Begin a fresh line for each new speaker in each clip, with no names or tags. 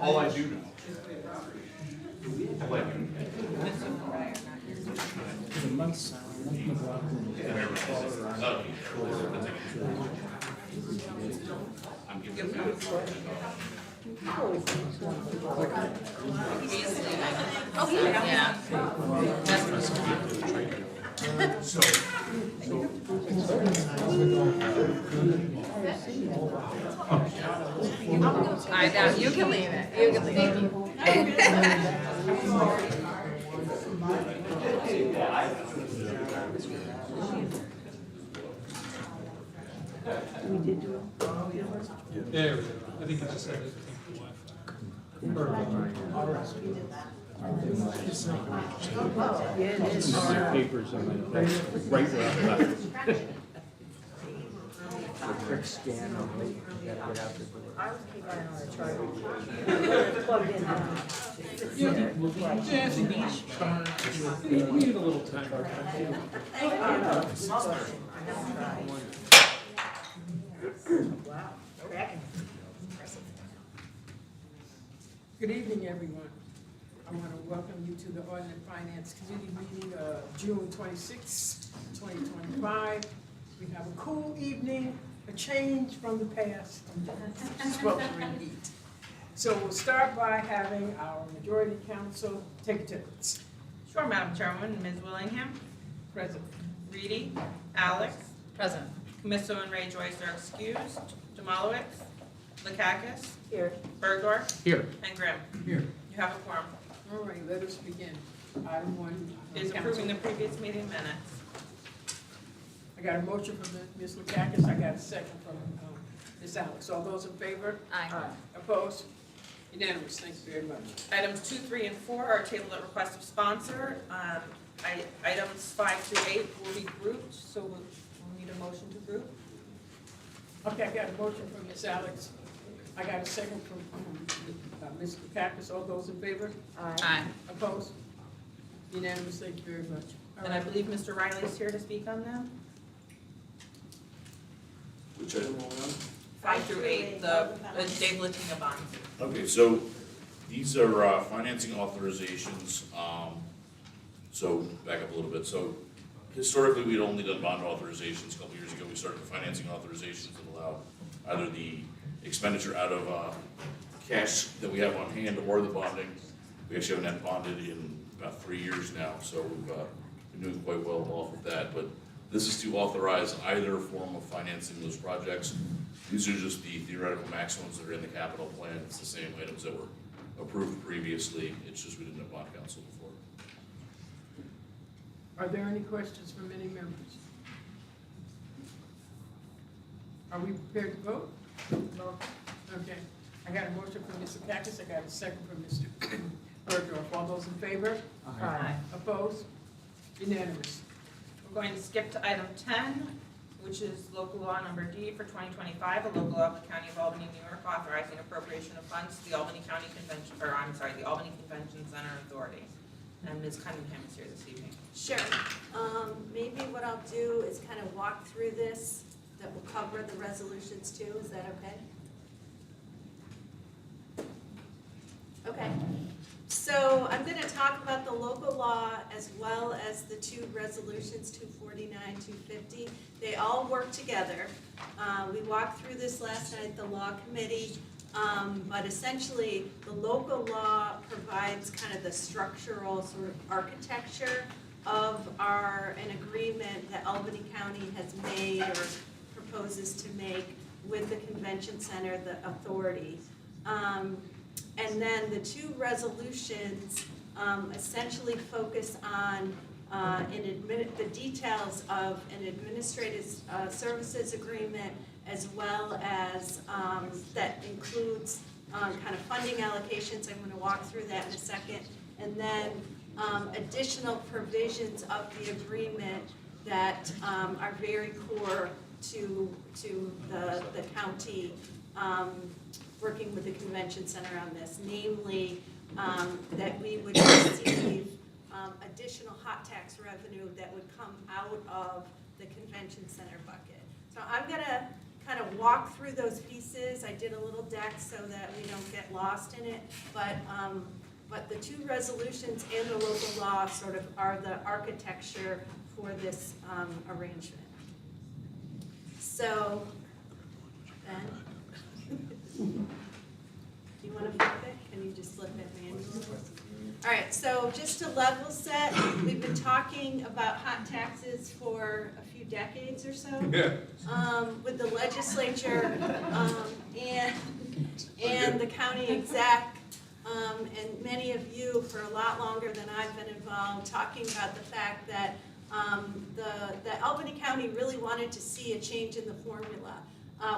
All I do now. I'm giving
I know, you can leave it, you can leave it.
There we go. I think you just said it.
My papers on my desk, right where I left it. A quick scan of it, you gotta get out the.
I was keeping it on the charger. Plugged in now.
Yeah, I think each time, we need a little time.
Wow, cracking.
Good evening, everyone. I want to welcome you to the Audit and Finance Committee meeting of June 26, 2025. We have a cool evening, a change from the past, sweltering heat. So we'll start by having our majority council take attendance.
Sure, Madam Chairwoman. Ms. Willingham,
Present.
Reedy, Alex,
Present.
Camisso and Ray Joyce are excused, Jamalowitz, Lakakis,
Here.
Bergdorf,
Here.
and Grimm.
Here.
You have a quorum.
All right, let us begin. Item one.
Is approving the previous meeting minutes.
I got a motion from Ms. Lakakis, I got a second from Ms. Alex. All those in favor?
Aye.
Opposed? Unanimous, thank you very much.
Items 2, 3, and 4 are tabled at request of sponsor. Items 5 through 8 will be grouped, so we'll need a motion to group.
Okay, I got a motion from Ms. Alex. I got a second from Ms. Kakis. All those in favor?
Aye.
Opposed? Unanimous, thank you very much. All
And I
right.
believe Mr. Riley is here to speak on them.
which item are we on?
5 through 8, the Dave Latina bonds.
Okay, so these are financing authorizations. So back up a little bit. So historically, we'd only done bond authorizations. A couple years ago, we started financing authorizations that allow either the expenditure out of cash that we have on hand or the bonding. We actually have net bonded in about 3 years now, so we've been doing quite well off of that. But this is to authorize either form of financing those projects. These are just the theoretical maximums that are in the capital plan. It's the same items that were approved previously. It's just we didn't have bond council before.
Are there any questions from any members? Are we prepared to vote?
No.
Okay. I got a motion from Mr. Kakis. I got a second from Mr. Bergdorf. All those in favor?
Aye.
Opposed? Unanimous.
We're going to skip to item 10, which is local law number D for 2025, a local law of the County of Albany, New York, authorizing appropriation of funds to the Albany County Convention, the Albany Convention Center Authority. And Ms. Cunningham is here this evening.
Sure. Maybe what I'll do is kind of walk through this, that will cover the resolutions too. Is that okay? Okay. So I'm going to talk about the local law as well as the two resolutions, 249, 250. They all work together. We walked through this last night at the law committee. But essentially, the local law provides kind of the structural sort of architecture of an agreement that Albany County has made or proposes to make with the Convention Center, the authority. And then the two resolutions essentially focus on the details of an administrative services agreement, as well as that includes kind of funding allocations. I'm going to walk through that in a second. And then additional provisions of the agreement that are very core to the county working with the Convention Center on this, namely that we would receive additional hot tax revenue that would come out of the Convention Center bucket. So I'm going to kind of walk through those pieces. I did a little deck so that we don't get lost in it, but the two resolutions and the local law sort of are the architecture for this arrangement. So, Ben, do you want to flip it? Can you just flip it manually? All right, so just to level set, we've been talking about hot taxes for a few decades or so. With the legislature, and the county exec, and many of you for a lot longer than I've been involved, talking about the fact that that Albany County really wanted to see a change in the formula.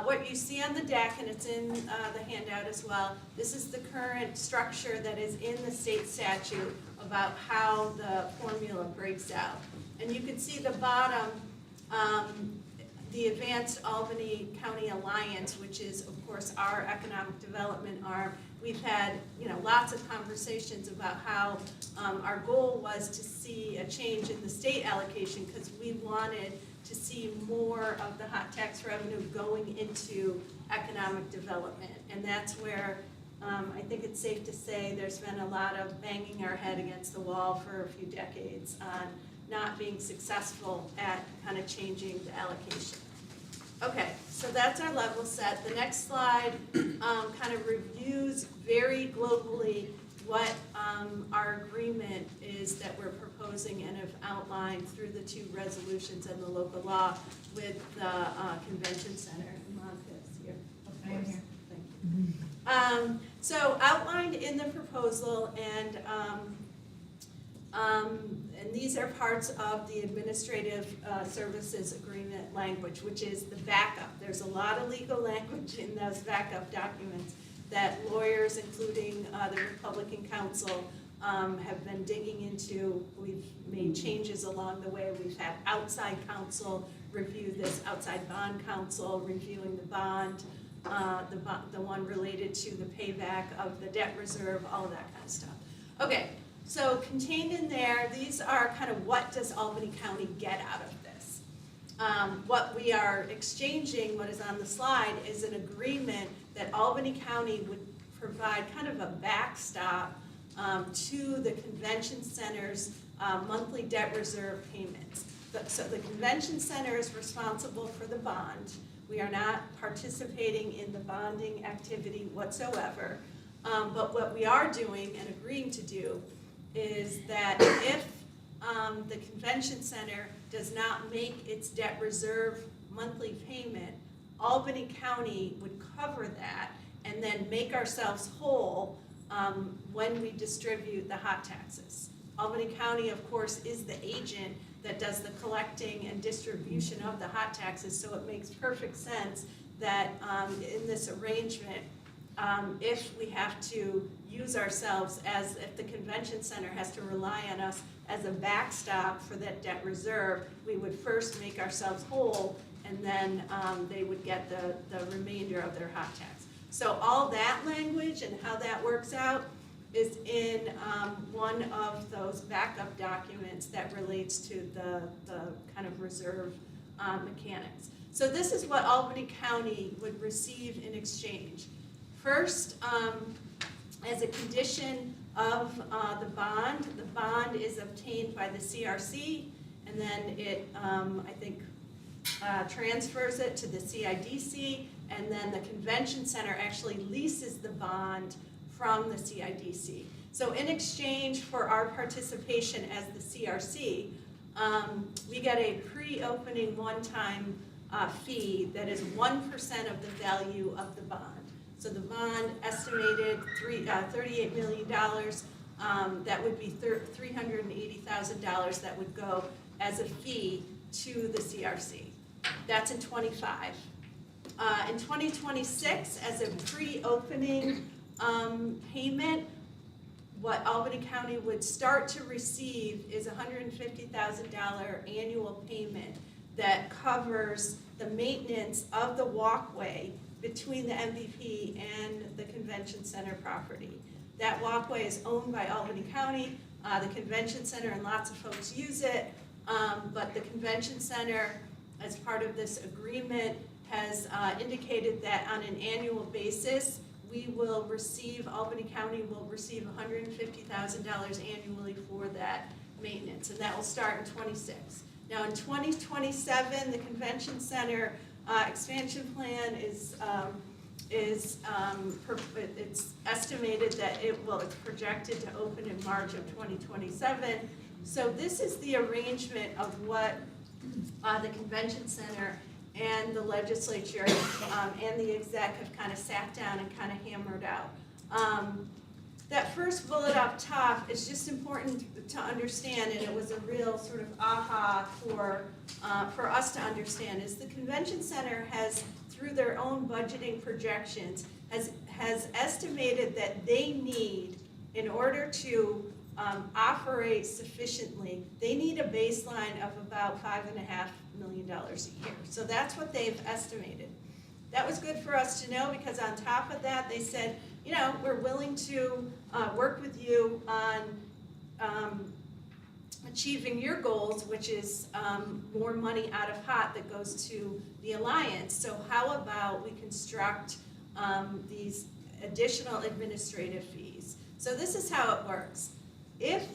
What you see on the deck, and it's in the handout as well, this is the current structure that is in the state statute about how the formula breaks out. And you can see the bottom, the Advanced Albany County Alliance, which is of course our economic development arm. We've had lots of conversations about how our goal was to see a change in the state allocation because we wanted to see more of the hot tax revenue going into economic development. And that's where I think it's safe to say there's been a lot of banging our head against the wall for a few decades on not being successful at kind of changing the allocation. Okay, so that's our level set. The next slide kind of reviews very globally what our agreement is that we're proposing and have outlined through the two resolutions and the local law with the convention center. And Monica's here, of course. Thank you. So outlined in the proposal, and these are parts of the administrative services agreement language, which is the backup. There's a lot of legal language in those backup documents that lawyers, including the Republican Council, have been digging into. We've made changes along the way. We've had outside counsel review this, outside bond counsel reviewing the bond, the one related to the payback of the debt reserve, all of that kind of stuff. Okay, so contained in there, these are kind of what does Albany County get out of this. What we are exchanging, what is on the slide, is an agreement that Albany County would provide kind of a backstop to the convention center's monthly debt reserve payments. So the convention center is responsible for the bond. We are not participating in the bonding activity whatsoever. But what we are doing and agreeing to do is that if the convention center does not make its debt reserve monthly payment, Albany County would cover that and then make ourselves whole when we distribute the hot taxes. Albany County, of course, is the agent that does the collecting and distribution of the hot taxes, so it makes perfect sense that in this arrangement, if we have to use ourselves as, if the convention center has to rely on us as a backstop for that debt reserve, we would first make ourselves whole, and then they would get the remainder of their hot tax. So all that language and how that works out is in one of those backup documents that relates to the kind of reserve mechanics. So this is what Albany County would receive in exchange. First, as a condition of the bond is obtained by the CRC, and then it, I think, transfers it to the CIDC, and then the convention center actually leases the bond from the CIDC. So in exchange for our participation as the CRC, we get a pre-opening one-time fee that is 1% of the value of the bond. So the bond estimated $38 million, that would be $380,000 that would go as a fee to the CRC. That's in 25. In 2026, as a pre-opening payment, what Albany County would start to receive is a $150,000 annual payment that covers the maintenance of the walkway between the MVP and the convention center property. That walkway is owned by Albany County. The convention center and lots of folks use it, but the convention center, as part of this agreement, has indicated that on an annual basis, Albany County will receive $150,000 annually for that maintenance, and that will start in '26. Now, in 2027, the convention center expansion plan it's estimated that it's projected to open in March of 2027. So this is the arrangement of what the convention center and the legislature and the exec have kind of sat down and kind of hammered out. That first bullet up top is just important to understand, and it was a real sort of aha for us to understand, is the convention center has, through their own budgeting projections, has estimated that they need, in order to operate sufficiently, they need a baseline of about $5.5 million a year. So that's what they've estimated. That was good for us to know, because on top of that, they said, you know, we're willing to work with you on achieving your goals, which is more money out of pot that goes to the Alliance. So how about we construct these additional administrative fees? So this is how it works. If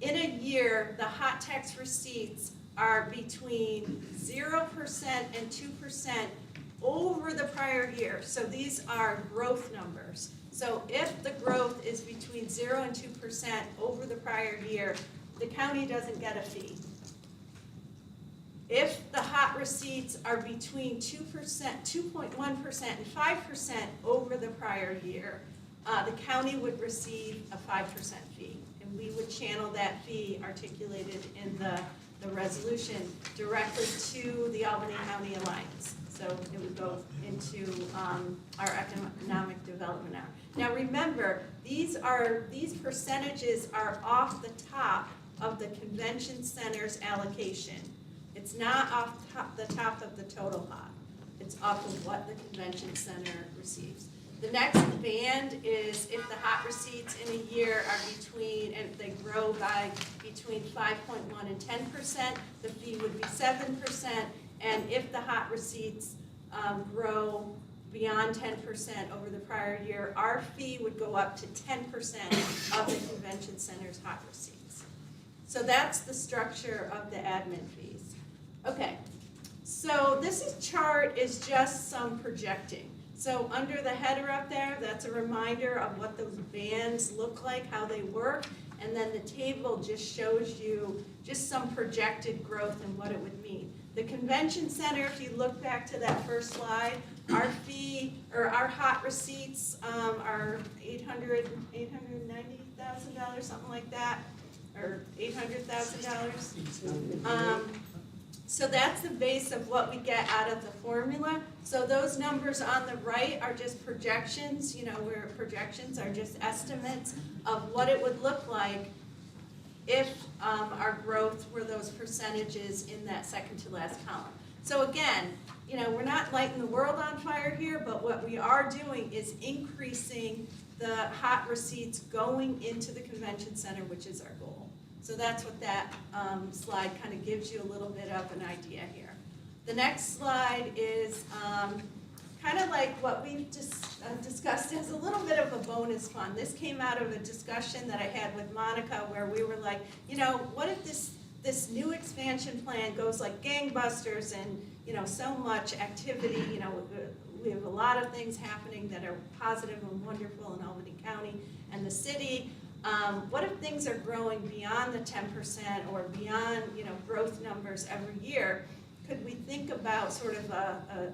in a year the hot tax receipts are between 0% and 2% over the prior year, so these are growth numbers. So if the growth is between 0 and 2% over the prior year, the county doesn't get a fee. If the hot receipts are between 2%, 2.1% and 5% over the prior year, the county would receive a 5% fee. And we would channel that fee articulated in the resolution directly to the Albany County Alliance. So it would go into our economic development arm. Now remember, these percentages are off the top of the convention center's allocation. It's not off the top of the total hot. It's off of what the convention center receives. The next band is if the hot receipts in a year are between, and they grow by between 5.1 and 10%, the fee would be 7%. And if the hot receipts grow beyond 10% over the prior year, our fee would go up to 10% of the convention center's hot receipts. So that's the structure of the admin fees. Okay, so this chart is just some projecting. So under the header up there, that's a reminder of what those bands look like, how they work, and then the table just shows you just some projected growth and what it would mean. The convention center, if you look back to that first slide, our fee, or our hot receipts are $890,000, something like that, or $800,000. So that's the base of what we get out of the formula. So those numbers on the right are just projections, you know, where projections are just estimates of what it would look like if our growth were those percentages in that second to last column. So again, you know, we're not lighting the world on fire here, but what we are doing is increasing the hot receipts going into the convention center, which is our goal. So that's what that slide kind of gives you a little bit of an idea here. The next slide is kind of like what we've just discussed as a little bit of a bonus fund. This came out of a discussion that I had with Monica where we were like, you know, what if this new expansion plan goes like gangbusters and, you know, so much activity, you know, we have a lot of things happening that are positive and wonderful in Albany County and the city. What if things are growing beyond the 10% or beyond, you know, growth numbers every year? Could we think about sort of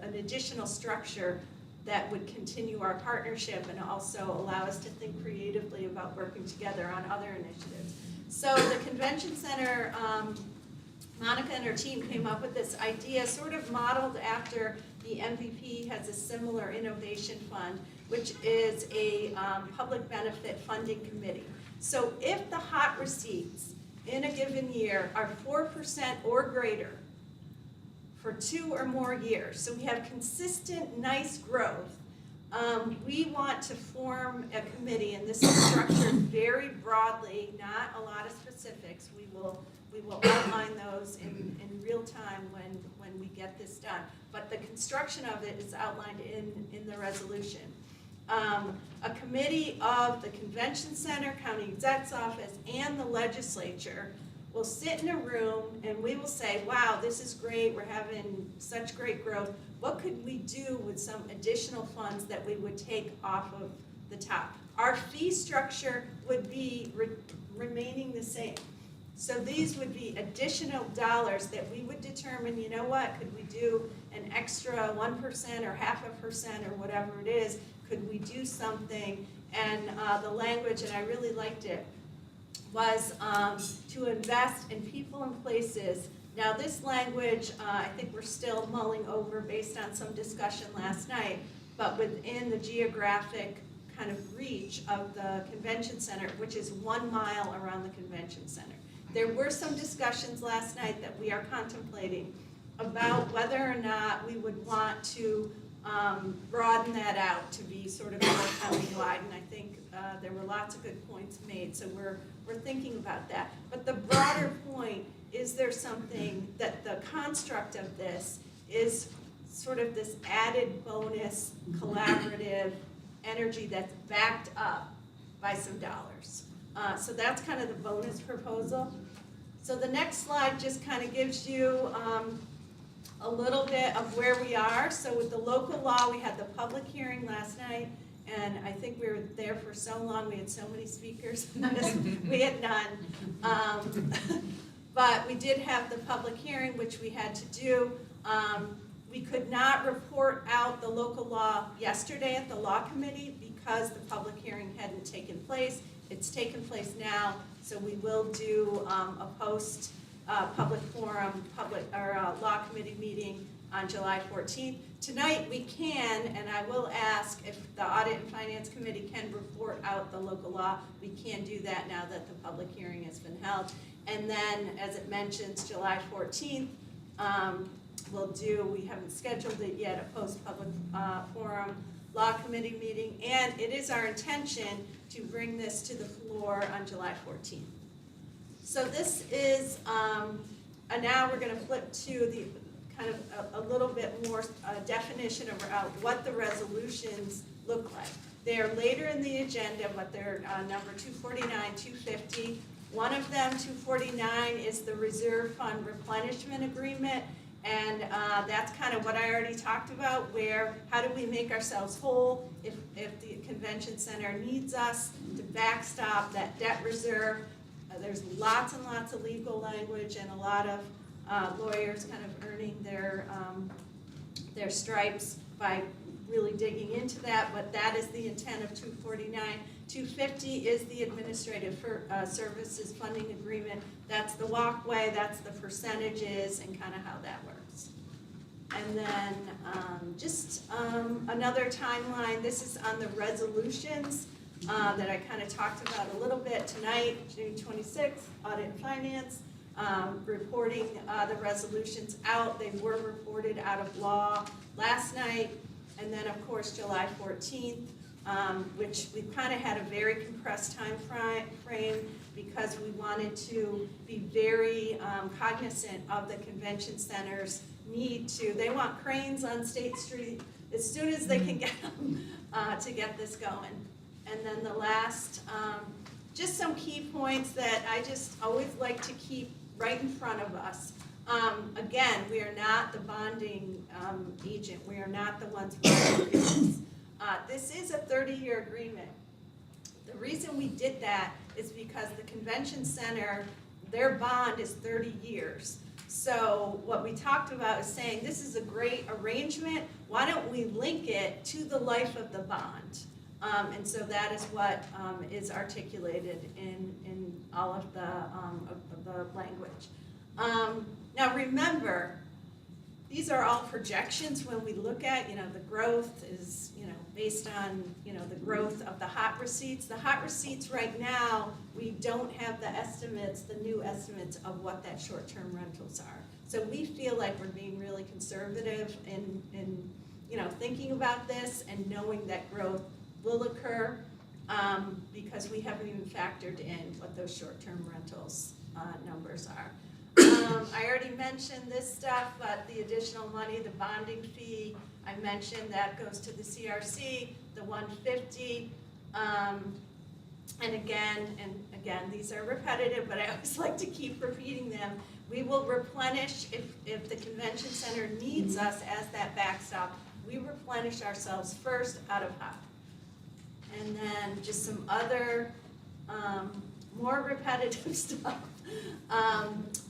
an additional structure that would continue our partnership and also allow us to think creatively about working together on other initiatives? So the convention center, Monica and her team came up with this idea sort of modeled after the MVP has a similar innovation fund, which is a public benefit funding committee. So if the hot receipts in a given year are 4% or greater for 2 or more years, so we have consistent, nice growth, we want to form a committee, and this is structured very broadly, not a lot of specifics. We will outline those in real time when we get this done. but the construction of it is outlined in the resolution. A committee of the convention center, county exec's office, and the legislature will sit in a room and we will say, wow, this is great, we're having such great growth. What could we do with some additional funds that we would take off of the top? Our fee structure would be remaining the same. So these would be additional dollars that we would determine, you know what, could we do an extra 1% or 0.5% or whatever it is, could we do something? And the language, and I really liked it, was to invest in people and places. Now this language, I think we're still mulling over based on some discussion last night, but within the geographic kind of reach of the convention center, which is 1 mile around the convention center. There were some discussions last night that we are contemplating about whether or not we would want to broaden that out to be sort of more county-wide, and I think there were lots of good points made, so we're thinking about that. But the broader point, is there something that the construct of this is sort of this added bonus collaborative energy that's backed up by some dollars. So that's kind of the bonus proposal. So the next slide just kind of gives you a little bit of where we are. So with the local law, we had the public hearing last night, and I think we were there for so long, we had so many speakers, we had none. But we did have the public hearing, which we had to do. We could not report out the local law yesterday at the law committee because the public hearing hadn't taken place. It's taken place now, so we will do a post public forum, law committee meeting on July 14th. Tonight we can, and I will ask if the Audit and Finance Committee can report out the local law. We can do that now that the public hearing has been held. And then, as it mentions, July 14th, we'll do, we haven't scheduled it yet, a post-public forum law committee meeting, and it is our intention to bring this to the floor on July 14th. So this is, and now we're going to flip to the kind of a little bit more definition of what the resolutions look like. They are later in the agenda, but they're number 249, 250. One of them, 249, is the reserve fund replenishment agreement. And that's kind of what I already talked about, where how do we make ourselves whole if the convention center needs us to backstop that debt reserve. There's lots and lots of legal language and a lot of lawyers kind of earning their stripes by really digging into that, but that is the intent of 249. 250 is the administrative services funding agreement. That's the walkway, that's the percentages, and kind of how that works. And then just another timeline. This is on the resolutions that I kind of talked about a little bit tonight. June 26th, Audit and Finance, reporting the resolutions out. They were reported out of law last night. And then, of course, July 14th, which we kind of had a very compressed time frame because we wanted to be very cognizant of the convention center's need to, they want cranes on State Street as soon as they can get them to get this going. And then the last, just some key points that I just always like to keep right in front of us. Again, we are not the bonding agent. We are not the ones buying business. This is a 30-year agreement. The reason we did that is because the convention center, their bond is 30 years. So what we talked about is saying this is a great arrangement. Why don't we link it to the life of the bond? And so that is what is articulated in all of the language. Now remember, these are all projections when we look at, the growth is, based on, the growth of the hot receipts. The hot receipts right now, we don't have the estimates, the new estimates of what that short-term rentals are. So we feel like we're being really conservative in thinking about this and knowing that growth will occur because we haven't even factored in what those short-term rentals numbers are. I already mentioned this stuff, but the additional money, the bonding fee, I mentioned that goes to the CRC, the 150. And again, these are repetitive, but I always like to keep repeating them. We will replenish, if the convention center needs us as that backstop, we replenish ourselves first out of HUD. And then just some other, more repetitive stuff.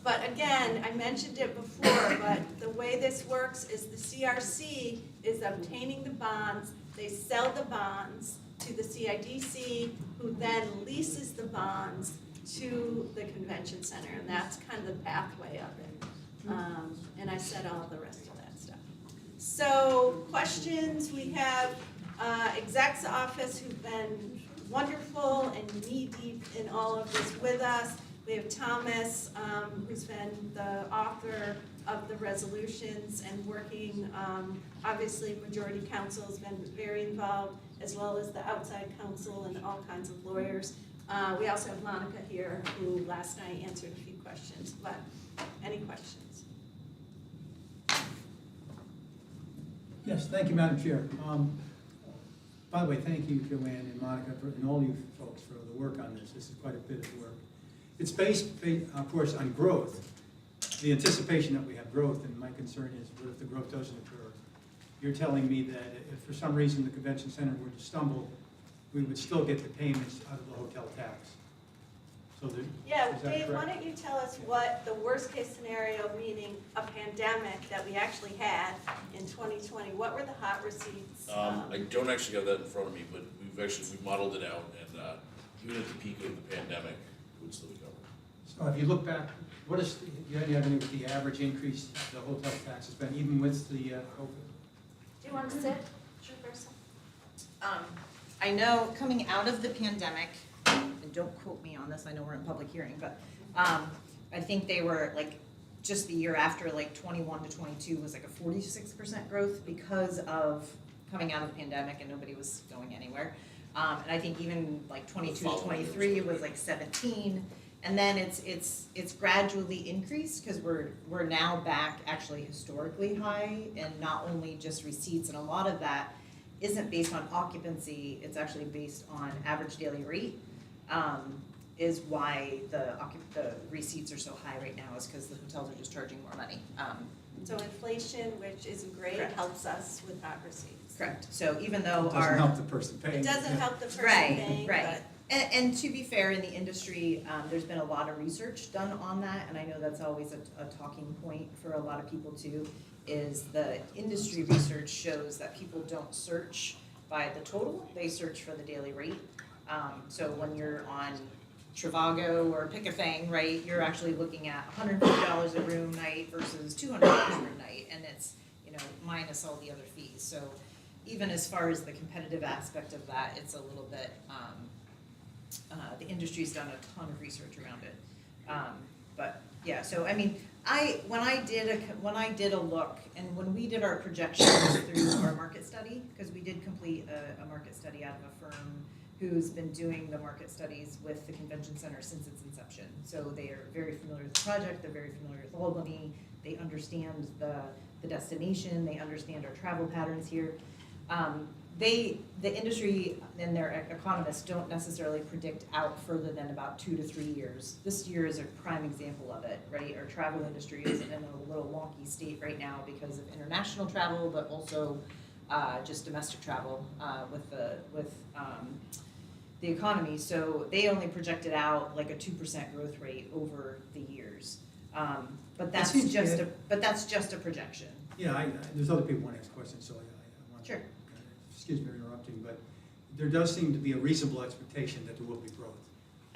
But again, I mentioned it before, but the way this works is the CRC is obtaining the bonds, they sell the bonds to the CIDC, who then leases the bonds to the convention center, and that's kind of the pathway of it. And I said all the rest of that stuff. So, questions, we have exec's office who've been wonderful and knee-deep in all of this with us. We have Thomas, who's been the author of the resolutions and working, obviously Majority Council has been very involved, as well as the outside counsel and all kinds of lawyers. We also have Monica here, who last night answered a few questions, but any questions?
Yes, thank you, Madam Chair. By the way, thank you, Joanne and Monica, and all you folks for the work on this. This is quite a bit of work. It's based, of course, on growth, the anticipation that we have growth, and my concern is what if the growth doesn't occur? You're telling me that if for some reason the convention center were to stumble, we would still get the payments out of the hotel tax. So
Yeah,
is that
Dave, why
correct?
don't you tell us what the worst case scenario, meaning a pandemic that we actually had in 2020, what were the hot receipts?
I don't actually have that in front of me, but we've modeled it out, and even at the peak of the pandemic, it would still be covered.
So if you look back, what is, do you have any idea what the average increase of the hotel tax has been, even with the COVID?
Do you want to sit? Sure, person.
I know coming out of the pandemic, and don't quote me on this, I know we're in public hearing, but I think they were like, just the year after, like 21 to 22 was like a 46% growth because of coming out of the pandemic and nobody was going anywhere. And I think even like 22 to 23 was like 17. And then it's gradually increased because we're now back actually historically high, and not only just receipts, and a lot of that isn't based on occupancy, it's actually based on average daily rate, is why the receipts are so high right now, is because the hotels are just charging more money.
So inflation, which isn't great,
Correct.
helps us with hot receipts.
Correct. So even though
It doesn't help the person paying.
It doesn't help the person
Right,
paying,
right.
but
And to be fair, in the industry, there's been a lot of research done on that, and I know that's always a talking point for a lot of people too, is the industry research shows that people don't search by the total, they search for the daily rate. So when you're on Trivago or pick a thing, right, you're actually looking at $150 a room night versus $200 a room night, and it's, minus all the other fees. So even as far as the competitive aspect of that, it's a little bit, the industry's done a ton of research around it. But yeah, so I mean, when I did a look, and when we did our projections through our market study, because we did complete a market study out of a firm who's been doing the market studies with the convention center since its inception. So they are very familiar with the project, they're very familiar with Albany, they understand the destination, they understand our travel patterns here. The industry and their economists don't necessarily predict out further than about 2 to 3 years. This year is a prime example of it, right? Our travel industry is in a little wonky state right now because of international travel, but also just domestic travel with the economy. So they only projected out like a 2% growth rate over the years. But that's just a projection.
Yeah, there's other people want to ask questions, so I want to.
Sure.
Excuse me for interrupting, but there does seem to be a reasonable expectation that there will be growth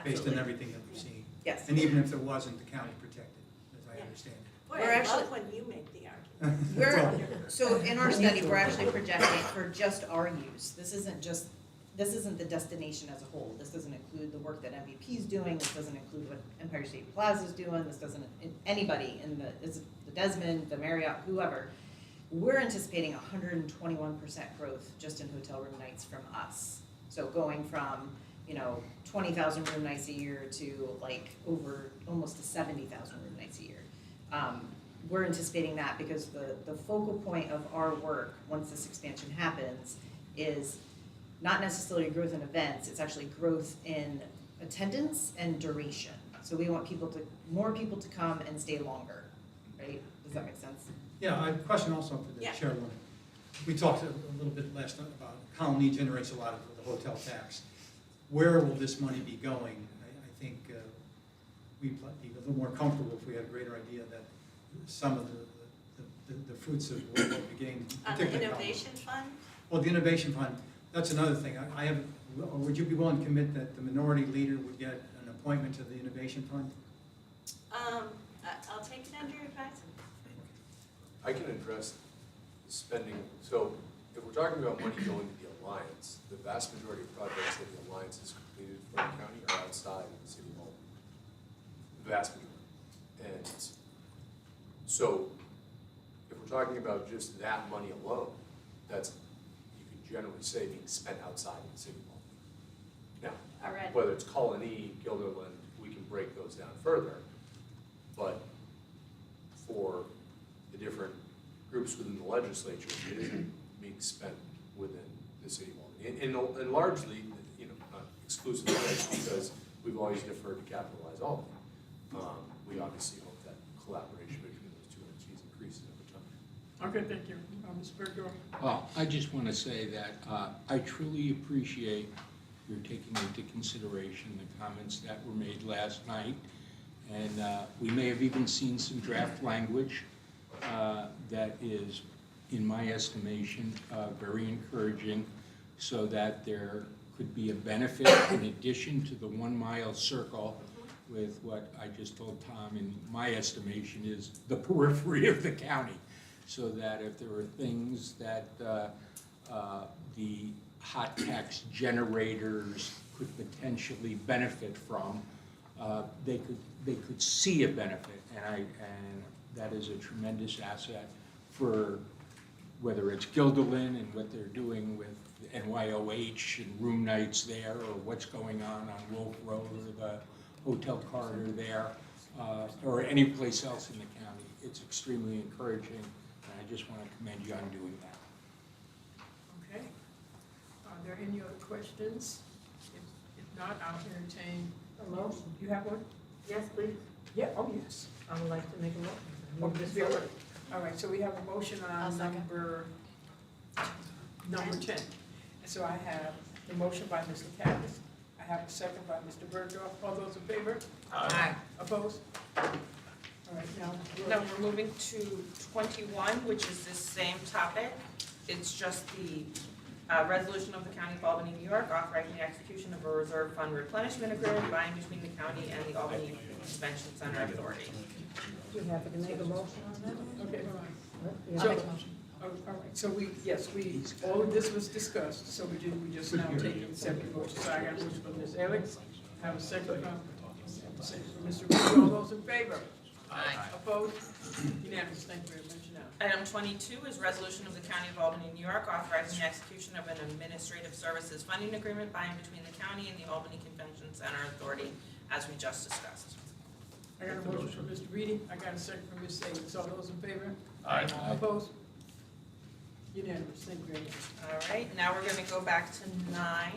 based on
Absolutely.
everything that we've seen.
Yes.
And even if there wasn't, the county protected, as I
Yeah.
understand it.
boy,
We're
I
actually-
love when you make the argument.
Well,
So in our study, we're actually projecting for just our use. This isn't the destination as a whole. This doesn't include the work that MVP is doing. This doesn't include what Empire State Plaza is doing. This doesn't, anybody in the Desmond, the Marriott, whoever. We're anticipating 121% growth just in hotel room nights from us. So going from, 20,000 room nights a year to like over almost to 70,000 room nights a year. we're anticipating that because the focal point of our work, once this expansion happens, is not necessarily growth in events, it's actually growth in attendance and duration. So we want more people to come and stay longer, right? Does that make sense?
Yeah, I have a question also for the
Yeah.
chairwoman. We talked a little bit last night about Colony generates a lot of the hotel tax. Where will this money be going? I think we'd be a little more comfortable if we had a greater idea that some of the fruits of what we gain.
On the innovation fund?
Well, the innovation fund, that's another thing. I have, would you be willing to commit that the minority leader would get an appointment to the innovation fund?
I'll take it under advisement.
I can address the spending. So if we're talking about money going to the Alliance, the vast majority of projects that the Alliance has completed for the county are outside of the city hall. The vast majority. And so if we're talking about just that money alone, that's, you could generally say, being spent outside of the city hall. Now,
All right.
whether it's Colony, Guilderland, we can break those down further. But for the different groups within the legislature, it isn't being spent within the city hall. And largely, you know, not exclusively, because we've always deferred to capitalize all of it. We obviously hope that collaboration between those two entities increases over time.
Okay, thank you. Ms. Bergeron?
Well, I just want to say that I truly appreciate your taking into consideration the comments that were made last night. And we may have even seen some draft language that is, in my estimation, very encouraging, so that there could be a benefit in addition to the 1 mile circle with what I just told Tom, in my estimation, is the periphery of the county. So that if there are things that the hot tax generators could potentially benefit from, they could see a benefit, and that is a tremendous asset for whether it's Guilderland and what they're doing with NYOH and room nights there, or what's going on Wolf Road or the hotel corridor there, or any place else in the county. It's extremely encouraging, and I just want to commend you on doing that.
Okay. Are there any other questions? If not, I'll entertain.
A motion.
You have one?
Yes, please.
Yeah, oh, yes.
I would like to make a motion.
Oh,
Move
Ms.
this forward.
Bergeron. All right, so we have a motion
I'll
on
second.
number 10. And so I have the motion by Mr. Cactus. I have a second by Mr. Bergdorf. All those in favor?
Aye.
Opposed? All right, now.
Now, we're moving to 21, which is this same topic. It's just the resolution of the County of Albany, New York, authorizing the execution of a reserve fund replenishment agreement by and between the county and the Albany Convention Center Authority.
You happy to make a motion on that one?
Okay, all right.
You
So-
have a motion?
Oh, all right, so all of this was discussed, so we just now taking separate motions. So I got a motion from Ms. Alex, have a second from Mr. Reed. All those in favor?
Aye.
Opposed? Unanimous, thank you very much. Now,
Item 22 is resolution of the County of Albany, New York, authorizing the execution of an administrative services funding agreement by and between the county and the Albany Convention Center Authority, as we just discussed.
I got a motion from Mr. Reedy, I got a second from Ms. Davis. All those in favor?
Aye.
Opposed? Unanimous, thank you very much.
All right, now we're gonna go back to 9,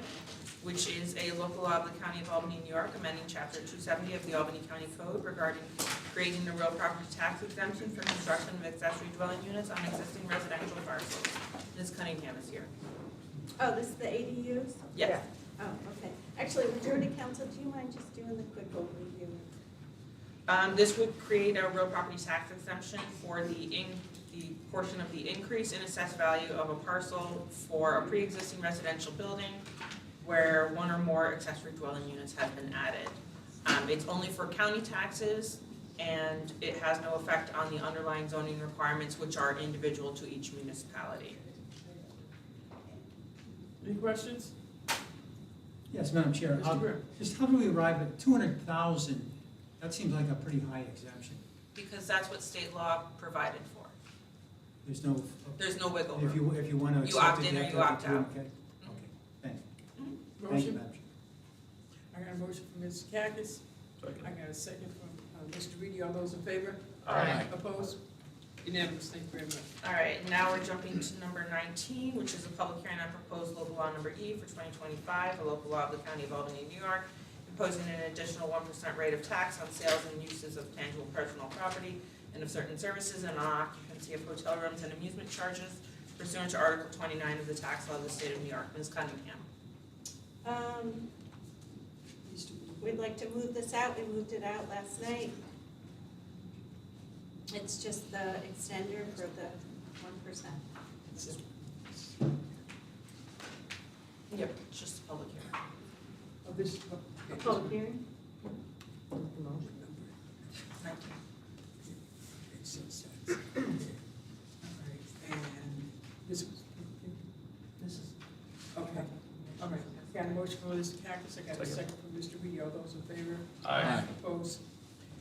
which is a local law of the County of Albany, New York, amending chapter 270 of the Albany County Code regarding creating the real property tax exemption for construction of accessory dwelling units on existing residential parcels. Ms. Cunningham is here.
Oh, this is the ADUs?
Yes.
Oh, okay. Actually, Majority Council, do you mind just doing the quick overview?
This would create a real property tax exemption for the portion of the increase in assessed value of a parcel for a pre-existing residential building where one or more accessory dwelling units have been added. It's only for county taxes, and it has no effect on the underlying zoning requirements, which are individual to each municipality.
Any questions?
Yes, Madam Chair.
Mr. Grimm?
Just how do we arrive at 200,000? That seems like a pretty high exemption.
Because that's what state law provided for.
There's no,
There's no wiggle
if
room.
you want to
You
accept
opt
it,
in or
have to
you
have
opt
to do it,
out.
okay? Okay, thank you. Thank you,
Motion?
Madam Chair.
I got a motion from Mr. Cacus. I got a second from Mr. Reedy. All those in favor?
Aye.
Opposed? Unanimous, thank you very much.
All right, now we're jumping to number 19, which is a public hearing on proposed local law number E for 2025, a local law of the County of Albany, New York, imposing an additional 1% rate of tax on sales and uses of tangible personal property and of certain services and on occupancy of hotel rooms and amusement charges pursuant to Article 29 of the tax law of the state of New York. Ms. Cunningham.
We'd like to move this out, we moved it out last night. It's just the extender for the 1%.
Yep, it's just a public hearing.
Oh, this,
A public hearing?
19.
Makes sense. All right, and this is, okay, all right. Got a motion for Mr. Cactus, I got a second from Mr. Reedy, all those in favor?
Aye.
Opposed?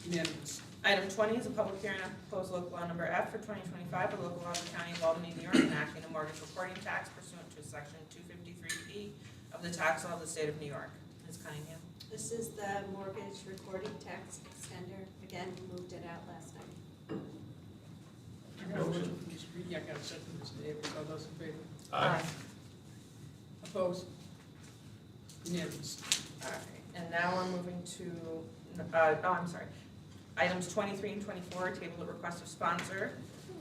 Unanimous.
Item 20 is a public hearing on proposed local law number F for 2025, a local law of the County of Albany, New York, enacting a mortgage recording tax pursuant to section 253P of the tax law of the state of New York. Ms. Cunningham.
This is the mortgage recording tax extender. Again, we moved it out last night.
I got a motion from Mr. Reedy, I got a second from Mr. Davis, all those in favor?
Aye.
Opposed? Unanimous.
All right, and now we're moving to, I'm sorry, items 23 and 24, table at request of sponsor.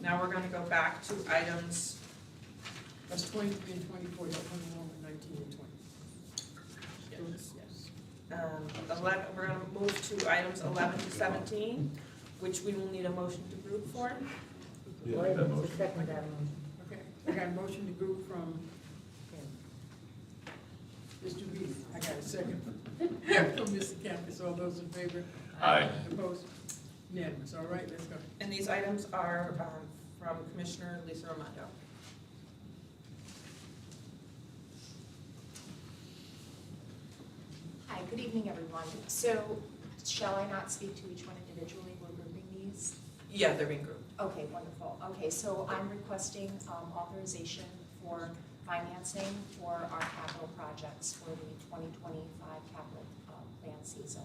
Now we're going to go back to items,
That's 23 and 24, you're putting along with 19 and 20. Yes.
11, we're going to move to items 11 to 17, which we will need a motion to group for.
Wait, it's a second that motion.
Okay, I got a motion to group from Mr. Reedy. I got a second from Mr. Campus. All those in favor?
Aye.
Opposed? Unanimous. All right, let's go.
And these items are from Commissioner Lisa Ramondo.
Hi, good evening, everyone. So shall I not speak to each one individually? We're grouping these?
Yeah, they're being grouped.
Okay, wonderful. Okay, so I'm requesting authorization for financing for our capital projects for the 2025 capital plan season.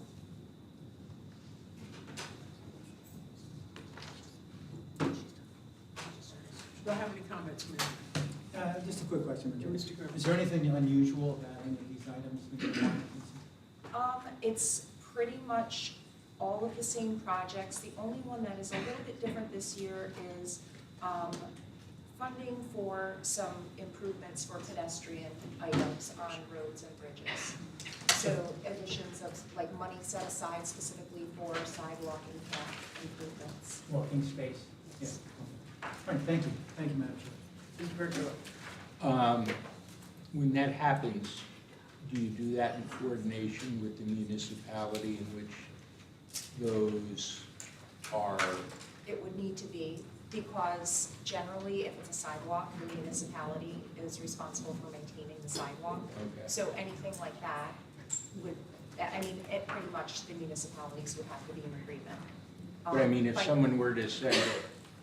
Do I have any comments, ma'am?
Just a quick question,
Yeah,
Richard.
Mr. Griffin.
Is there anything unusual about any of these items? that you want?
It's pretty much all of the same projects. The only one that is a little bit different this year is funding for some improvements for pedestrian items on roads and bridges. So additions of, like, money set aside specifically for sidewalk and path improvements.
Walking space? Yeah. All right, thank you. Thank you, Madam Chair.
Mr. Bergeron.
When that happens, do you do that in coordination with the municipality in which those are?
It would need to be, because generally, if it's a sidewalk, the municipality is responsible for maintaining the sidewalk.
Okay.
So anything like that would, pretty much the municipalities would have to be in agreement.
But I mean, if
Like-
someone were to say,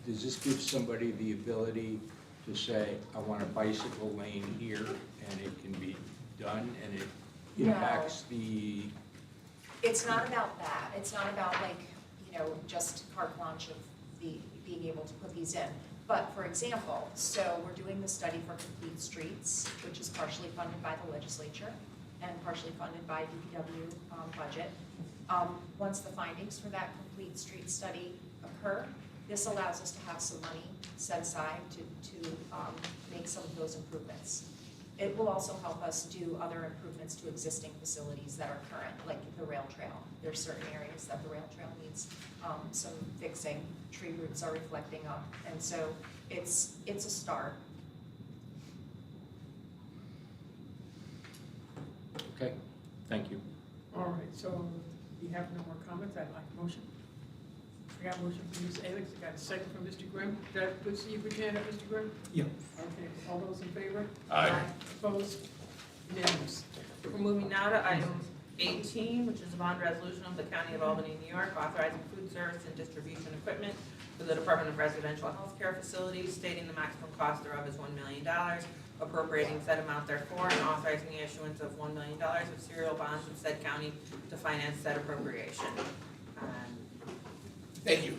does this give somebody the ability to say, I want a bicycle lane here, and it can be done, and it
No.
impacts the,
It's not about that, it's not about like, just carte blanche of being able to put these in. But for example, so we're doing the study for Complete Streets, which is partially funded by the legislature and partially funded by DPW budget. Once the findings for that Complete Street study occur, this allows us to have some money set aside to make some of those improvements. It will also help us do other improvements to existing facilities that are current, like the rail trail. There's certain areas that the rail trail needs some fixing. Tree roots are reflecting up, and so it's a start.
okay, thank you.
All right, so we have no more comments. I'd like a motion. I got a motion from Ms. Alex. I got a second from Mr. Grimm. Did I put see you put your hand up, Mr. Grimm?
Yeah.
Okay, all those in favor?
Aye.
Opposed? Unanimous.
We're moving now to item 18, which is a bond resolution of the County of Albany, New York, authorizing food service and distribution equipment for the Department of Residential Health Care Facilities, stating the maximum cost thereof is $1 million, appropriating said amount therefore, and authorizing the issuance of $1 million of serial bonds of said county to finance said appropriation.
Thank you.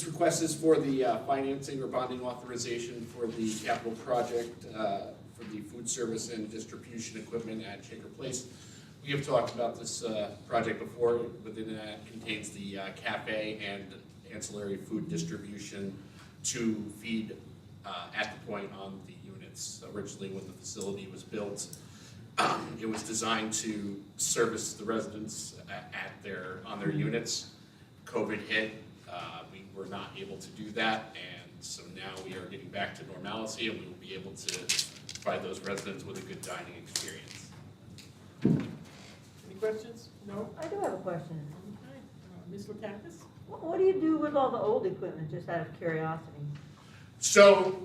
This request is for the financing or bonding authorization for the capital project for the food service and distribution equipment at Shaker Place. We have talked about this project before. Within that contains the cafe and ancillary food distribution to feed at the point on the units. Originally, when the facility was built, it was designed to service the residents on their units. COVID hit, we were not able to do that, and so now we are getting back to normalcy, and we will be able to provide those residents with a good dining experience.
Any questions? No?
I do have a question.
Okay. Ms. Lakakis?
What do you do with all the old equipment, just out of curiosity?
So,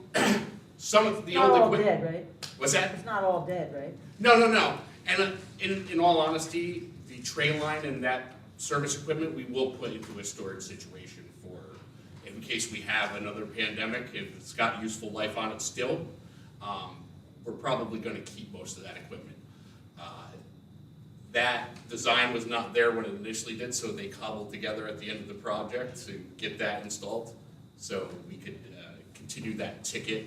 some of the
Not
old
all
equipment.
dead, right?
What's that?
It's not all dead, right?
No. And in all honesty, the tray line and that service equipment, we will put into a storage situation for, in case we have another pandemic, if it's got useful life on it still, we're probably gonna keep most of that equipment. That design was not there when it initially did, so they cobbled together at the end of the project to get that installed. So we could continue that ticket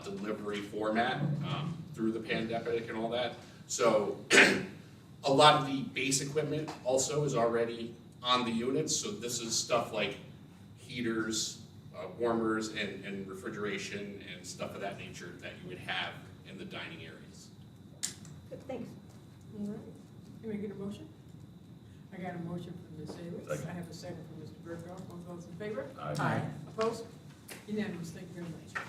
delivery format through the pandemic and all that. So a lot of the base equipment also is already on the units. So this is stuff like heaters, warmers, and refrigeration and stuff of that nature that you would have in the dining areas.
Good, thanks.
All right. Can we get a motion? I got a motion from Ms. Salis.
Second.
I have a second from Mr. Berghoff. All those in favor?
Aye.
Opposed? Unanimous. Thank you very much.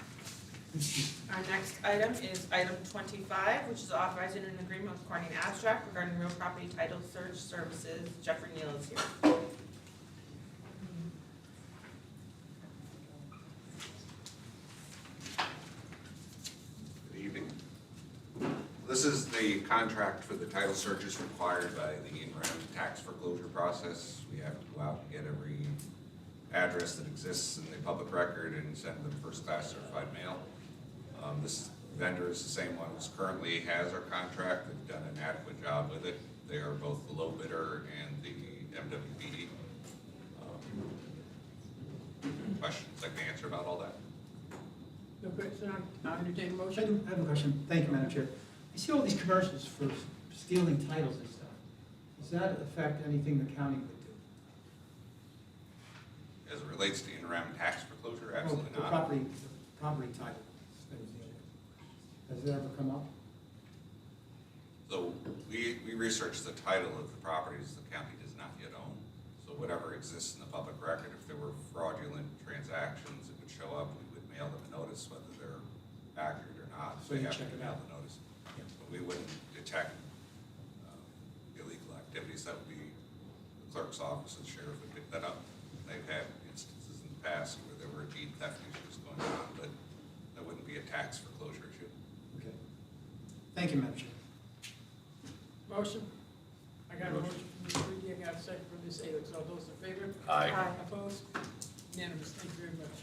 Our next item is item 25, which is authorizing an agreement with Corning Abstract regarding real property title search services. Jeffrey Neal is here.
Good evening. This is the contract for the title searches required by the in-rem tax foreclosure process. We have to go out and get every address that exists in the public record and send them first-class certified mail. This vendor is the same one as currently has our contract. They've done an adequate job with it. They are both the low bidder and the MWBE. Questions I can answer about all that?
No question. I'll entertain a
I
motion.
have a question. Thank you, Madam Chair. I see all these commercials for stealing titles and stuff. Does that affect anything the county would do?
As it relates to in-rem tax foreclosure,
Well,
absolutely
the
not.
property title. Has it ever come up?
So we research the title of the properties the county does not yet own. So whatever exists in the public record, if there were fraudulent transactions, it would show up, we would mail them a notice whether they're accurate or not.
So you
They have
check
to
it
mail
out.
the notice.
Yeah.
But we wouldn't detect illegal activities. That would be the clerk's office and sheriff would pick that up. They've had instances in the past where there were deed theft issues going on, but that wouldn't be a tax foreclosure issue.
Okay. Thank you, Madam Chair.
Motion. I got a motion from Ms. Reedy. I got a second from Ms. Salis. All those in favor?
Aye.
Opposed? Unanimous. Thank you very much.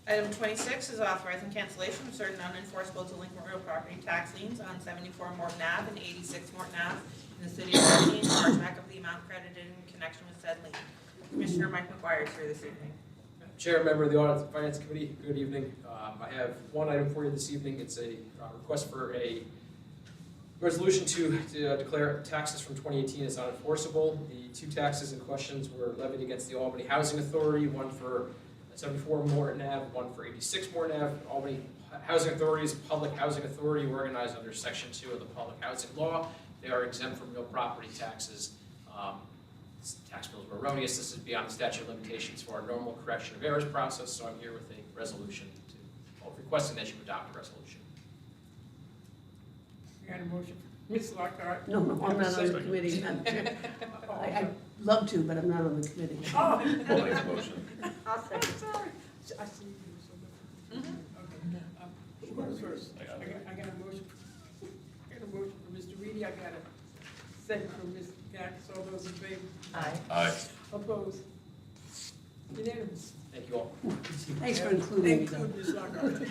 Item 26 is authorizing cancellation of certain unenforceable delinquent real property tax liens on 74 Morton Ave and 86 Morton Ave in the city of Albany, and chargeback of the amount credited in connection with said lien. Commissioner Mike McGuire is here this evening.
Chair, member of the Audit and Finance Committee, good evening. I have one item for you this evening. It's a request for a resolution to declare taxes from 2018 as unenforceable. The two taxes in questions were levied against the Albany Housing Authority, one for 74 Morton Ave, one for 86 Morton Ave. Albany Housing Authority is a public housing authority organized under Section 2 of the Public Housing Law. They are exempt from real property taxes. Tax bills were erroneous. This is beyond the statute of limitations for our normal correction of errors process, so I'm here with a resolution requesting that you adopt a resolution.
I got a motion. Ms. Lockhart.
No, I'm not on the committee, Madam Chair. I'd love to, but I'm not on the committee.
Oh.
I'll make the motion.
I'll second.
Sorry. I see you do so much. Okay. Who goes first?
I got it.
I got a motion. I got a motion from Mr. Reedy. I got a second from Ms. Gax. All those in favor?
Aye.
Aye.
Opposed? Unanimous.
Thank you all.
Thanks for including me, though.
Include Ms. Lockhart.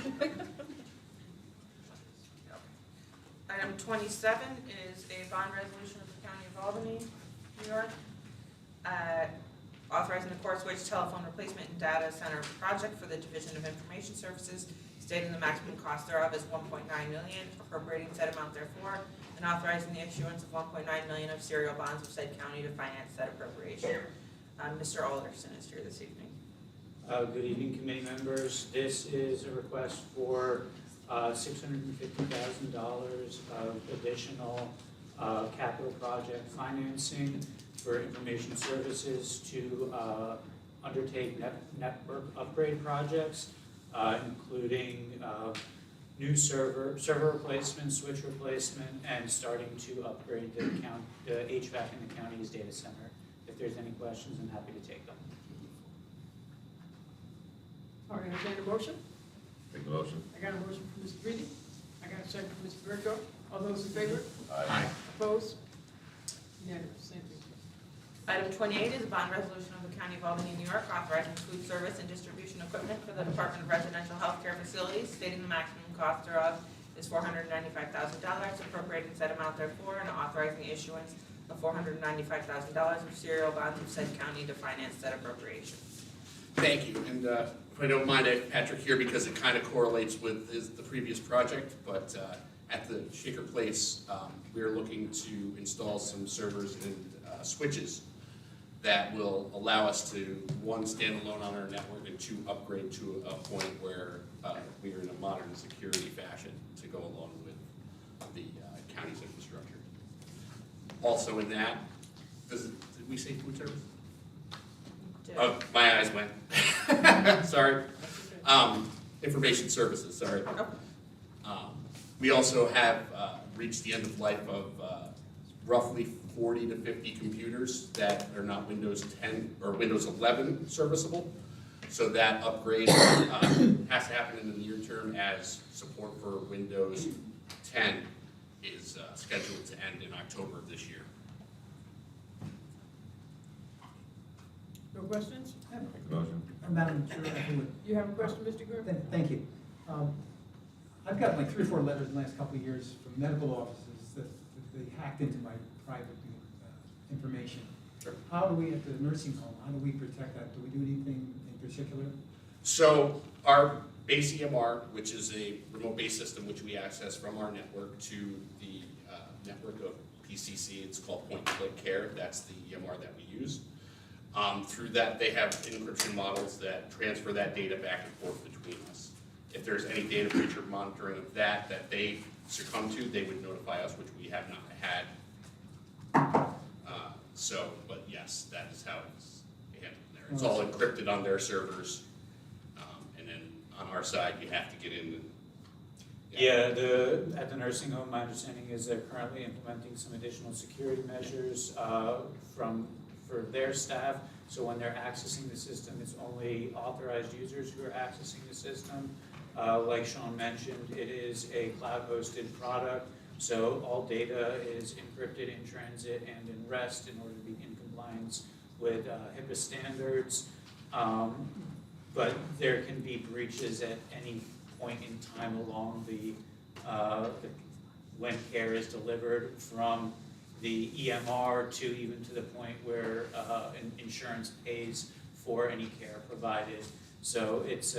Item 27 is a bond resolution of the County of Albany, New York, authorizing the core switch telephone replacement and data center project for the Division of Information Services, stating the maximum cost thereof is $1.9 million, appropriating said amount therefore, and authorizing the issuance of $1.9 million of serial bonds of said county to finance said appropriation. Mr. Alderson is here this evening.
Good evening, committee members. This is a request for $650,000 of additional capital project financing for information services to undertake network upgrade projects, including new server replacement, switch replacement, and starting to upgrade the HVAC in the county's data center. If there's any questions, I'm happy to take them.
All right, entertain a motion?
Make the motion.
I got a motion from Mr. Reedy. I got a second from Mr. Berko. All those in favor?
Aye.
Opposed? Unanimous, same thing.
Item 28 is a bond resolution of the County of Albany, New York, authorizing food service and distribution equipment for the Department of Residential Healthcare Facilities, stating the maximum cost thereof is $495,000, appropriating said amount therefore, and authorizing the issuance of $495,000 of serial bonds of said county to finance said appropriation.
Thank you, and if I don't mind, I have Patrick here because it kind of correlates with the previous project, but at the Shaker Place, we're looking to install some servers and switches that will allow us to, one, stand alone on our network, and two, upgrade to a point where we are in a modern security fashion to go along with the county's infrastructure. Also in that, did we say food service? Oh, my eyes went. Sorry. Information services, sorry. We also have reached the end of life of roughly 40 to 50 computers that are not Windows 10 or Windows 11 serviceable. So that upgrade has to happen in the near term, as support for Windows 10 is scheduled to end in October of this year.
No questions?
Motion.
Madam Chair, if you would.
You have a question, Mr. Grimm?
Thank you. I've got like 3 or 4 letters in the last couple of years from medical offices that they hacked into my private information.
Sure.
How do we, at the nursing home, how do we protect that? Do we do anything in particular?
So our base EMR, which is a remote-based system which we access from our network to the network of PCC, it's called point-and-click care. That's the EMR that we use. Through that, they have encryption models that transfer that data back and forth between us. If there's any data breach or monitoring of that they succumb to, they would notify us, which we have not had. But yes, that is how it's handled there. It's all encrypted on their servers, and then on our side, you have to get in.
At the nursing home, my understanding is they're currently implementing some additional security measures for their staff. So when they're accessing the system, it's only authorized users who are accessing the system. Like Sean mentioned, it is a cloud-hosted product, so all data is encrypted in transit and in rest in order to be in compliance with HIPAA standards. But there can be breaches at any point in time along when care is delivered, from the EMR to even to the point where insurance pays for any care provided. So it's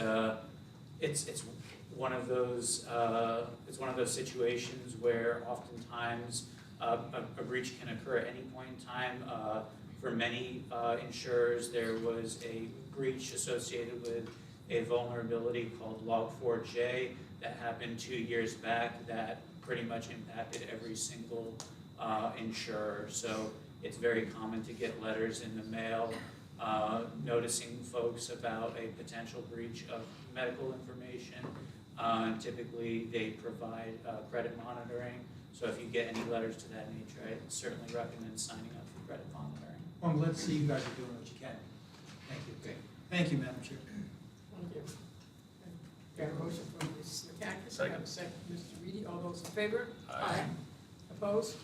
one of those situations where oftentimes a breach can occur at any point in time. For many insurers, there was a breach associated with a vulnerability called Log4j that happened 2 years back that pretty much impacted every single insurer. So it's very common to get letters in the mail noticing folks about a potential breach of medical information. Typically, they provide credit monitoring. So if you get any letters to that nature, I certainly recommend signing up for credit monitoring.
Well, let's see you guys are doing what you can. Thank you.
Okay.
Thank you, Madam Chair.
Thank you. Got a motion from Ms. McCackis, I have a second from Mr. Reedy. All those in favor?
Aye.
Opposed?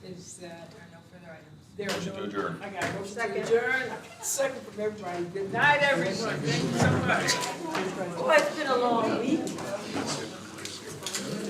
Is that?
There are no further items.
There
Motion
are
to
no-
adjourn.
I got a motion
Second.
to adjourn. I got a second from everybody. Good night, everyone. Thank you so much.
Oh, it's been a long week.